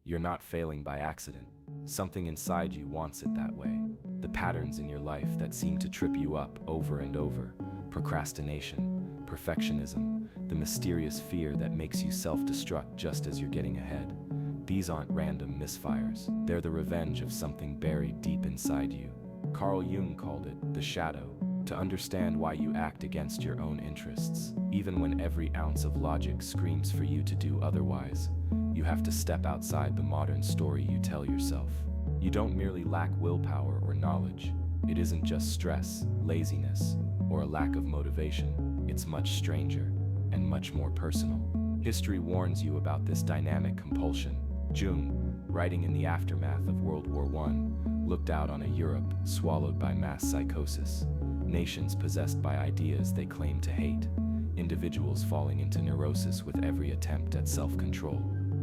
You're not failing by accident. Something inside you wants it that way. The patterns in your life that seem to trip you up over and over, procrastination, perfectionism, the mysterious fear that makes you self-destruct just as you're getting ahead. These aren't random misfires. They're the revenge of something buried deep inside you. Carl Jung called it the shadow. To understand why you act against your own interests, even when every ounce of logic screams for you to do otherwise, you have to step outside the modern story you tell yourself. You don't merely lack willpower or knowledge. It isn't just stress, laziness, or a lack of motivation. It's much stranger and much more personal. History warns you about this dynamic compulsion. Jung, writing in the aftermath of World War I, looked out on a Europe swallowed by mass psychosis. Nations possessed by ideas they claim to hate, individuals falling into neurosis with every attempt at self-control.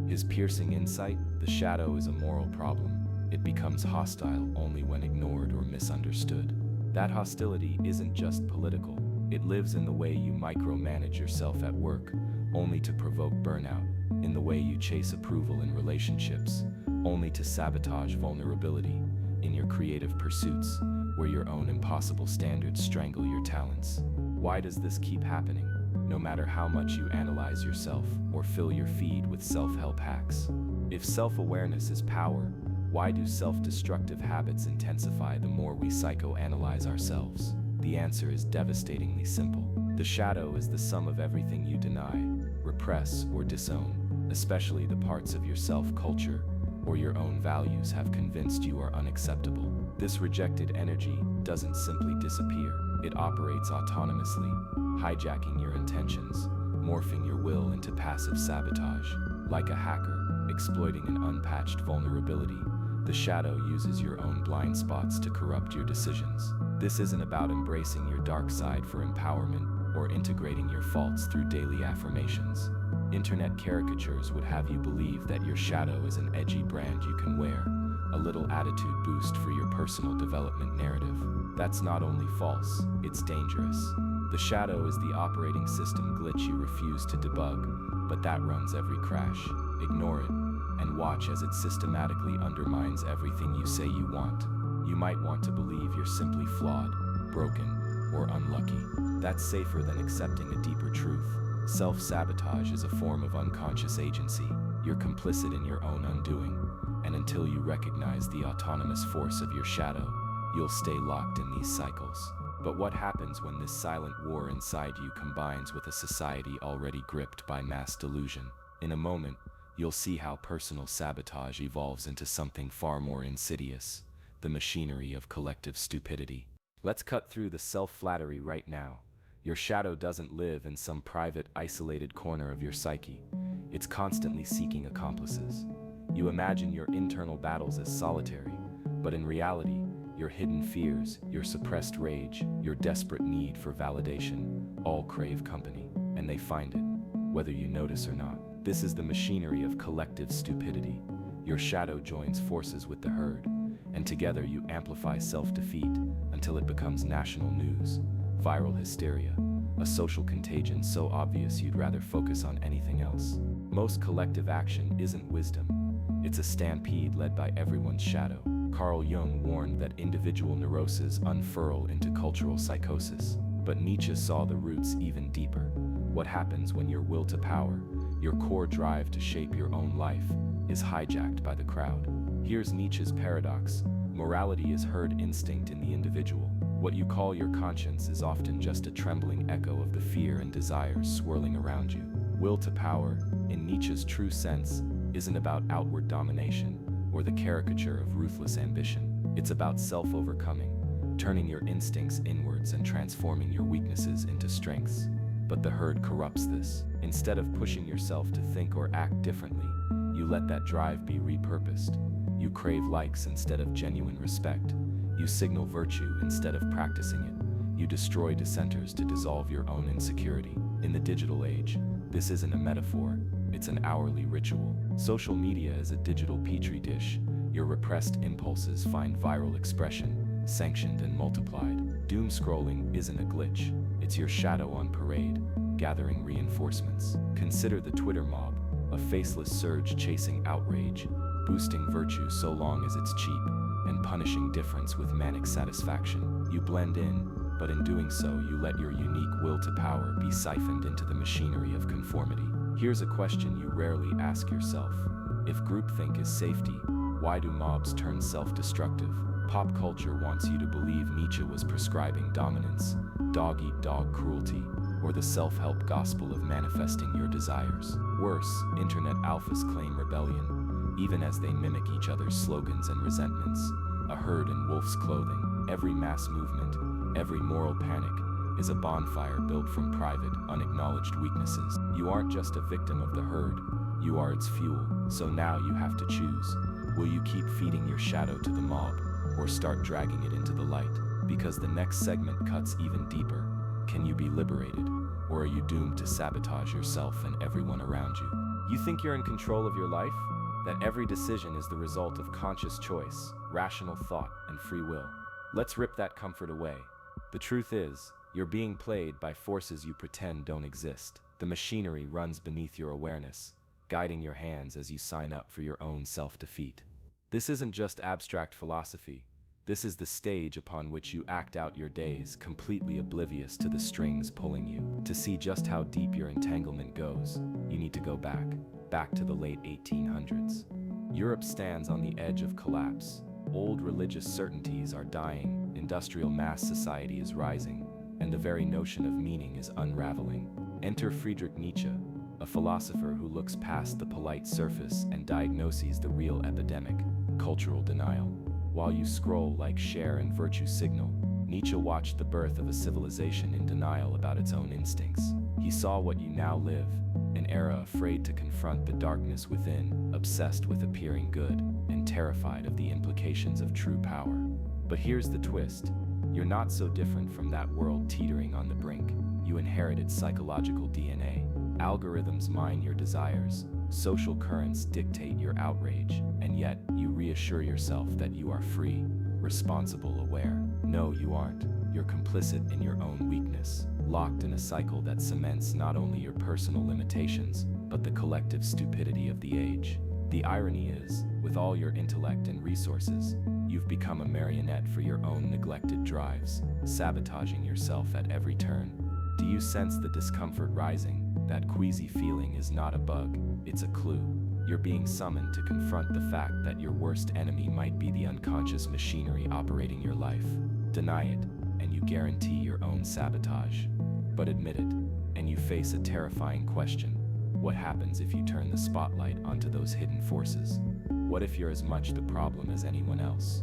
His piercing insight, the shadow is a moral problem. It becomes hostile only when ignored or misunderstood. That hostility isn't just political. It lives in the way you micromanage yourself at work, only to provoke burnout, in the way you chase approval in relationships, only to sabotage vulnerability, in your creative pursuits, where your own impossible standards strangle your talents. Why does this keep happening? No matter how much you analyze yourself or fill your feed with self-help hacks. If self-awareness is power, why do self-destructive habits intensify the more we psychoanalyze ourselves? The answer is devastatingly simple. The shadow is the sum of everything you deny, repress, or disown, especially the parts of your self-culture or your own values have convinced you are unacceptable. This rejected energy doesn't simply disappear. It operates autonomously, hijacking your intentions, morphing your will into passive sabotage. Like a hacker, exploiting an unpatched vulnerability, the shadow uses your own blind spots to corrupt your decisions. This isn't about embracing your dark side for empowerment or integrating your faults through daily affirmations. Internet caricatures would have you believe that your shadow is an edgy brand you can wear, a little attitude boost for your personal development narrative. That's not only false, it's dangerous. The shadow is the operating system glitch you refuse to debug, but that runs every crash. Ignore it, and watch as it systematically undermines everything you say you want. You might want to believe you're simply flawed, broken, or unlucky. That's safer than accepting a deeper truth. Self-sabotage is a form of unconscious agency. You're complicit in your own undoing, and until you recognize the autonomous force of your shadow, you'll stay locked in these cycles. But what happens when this silent war inside you combines with a society already gripped by mass delusion? In a moment, you'll see how personal sabotage evolves into something far more insidious, the machinery of collective stupidity. Let's cut through the self-flattery right now. Your shadow doesn't live in some private, isolated corner of your psyche. It's constantly seeking accomplices. You imagine your internal battles as solitary, but in reality, your hidden fears, your suppressed rage, your desperate need for validation, all crave company, and they find it, whether you notice or not. This is the machinery of collective stupidity. Your shadow joins forces with the herd, and together you amplify self-defeat until it becomes national news. Viral hysteria, a social contagion so obvious you'd rather focus on anything else. Most collective action isn't wisdom. It's a stampede led by everyone's shadow. Carl Jung warned that individual neuroses unfurl into cultural psychosis, but Nietzsche saw the roots even deeper. What happens when your will to power, your core drive to shape your own life, is hijacked by the crowd? Here's Nietzsche's paradox. Morality is herd instinct in the individual. What you call your conscience is often just a trembling echo of the fear and desires swirling around you. Will to power, in Nietzsche's true sense, isn't about outward domination or the caricature of ruthless ambition. It's about self-overcoming, turning your instincts inwards and transforming your weaknesses into strengths. But the herd corrupts this. Instead of pushing yourself to think or act differently, you let that drive be repurposed. You crave likes instead of genuine respect. You signal virtue instead of practicing it. You destroy dissenters to dissolve your own insecurity. In the digital age, this isn't a metaphor, it's an hourly ritual. Social media is a digital petri dish. Your repressed impulses find viral expression, sanctioned and multiplied. Doom scrolling isn't a glitch, it's your shadow on parade, gathering reinforcements. Consider the Twitter mob, a faceless surge chasing outrage, boosting virtue so long as it's cheap, and punishing difference with manic satisfaction. You blend in, but in doing so you let your unique will to power be siphoned into the machinery of conformity. Here's a question you rarely ask yourself. If groupthink is safety, why do mobs turn self-destructive? Pop culture wants you to believe Nietzsche was prescribing dominance, dog-eat-dog cruelty, or the self-help gospel of manifesting your desires. Worse, internet alphas claim rebellion, even as they mimic each other's slogans and resentments. A herd in wolf's clothing. Every mass movement, every moral panic, is a bonfire built from private, unacknowledged weaknesses. You aren't just a victim of the herd, you are its fuel. So now you have to choose. Will you keep feeding your shadow to the mob, or start dragging it into the light? Because the next segment cuts even deeper. Can you be liberated, or are you doomed to sabotage yourself and everyone around you? You think you're in control of your life? That every decision is the result of conscious choice, rational thought, and free will. Let's rip that comfort away. The truth is, you're being played by forces you pretend don't exist. The machinery runs beneath your awareness, guiding your hands as you sign up for your own self-defeat. This isn't just abstract philosophy. This is the stage upon which you act out your days, completely oblivious to the strings pulling you. To see just how deep your entanglement goes, you need to go back to the late 1800s. Europe stands on the edge of collapse. Old religious certainties are dying, industrial mass society is rising, and the very notion of meaning is unraveling. Enter Friedrich Nietzsche, a philosopher who looks past the polite surface and diagnoses the real epidemic, cultural denial. While you scroll, like, share, and virtue signal, Nietzsche watched the birth of a civilization in denial about its own instincts. He saw what you now live, an era afraid to confront the darkness within, obsessed with appearing good, and terrified of the implications of true power. But here's the twist. You're not so different from that world teetering on the brink. You inherited psychological DNA. Algorithms mine your desires, social currents dictate your outrage, and yet you reassure yourself that you are free, responsible, aware. No, you aren't. You're complicit in your own weakness, locked in a cycle that cements not only your personal limitations, but the collective stupidity of the age. The irony is, with all your intellect and resources, you've become a marionette for your own neglected drives, sabotaging yourself at every turn. Do you sense the discomfort rising? That queasy feeling is not a bug, it's a clue. You're being summoned to confront the fact that your worst enemy might be the unconscious machinery operating your life. Deny it, and you guarantee your own sabotage. But admit it, and you face a terrifying question. What happens if you turn the spotlight onto those hidden forces? What if you're as much the problem as anyone else?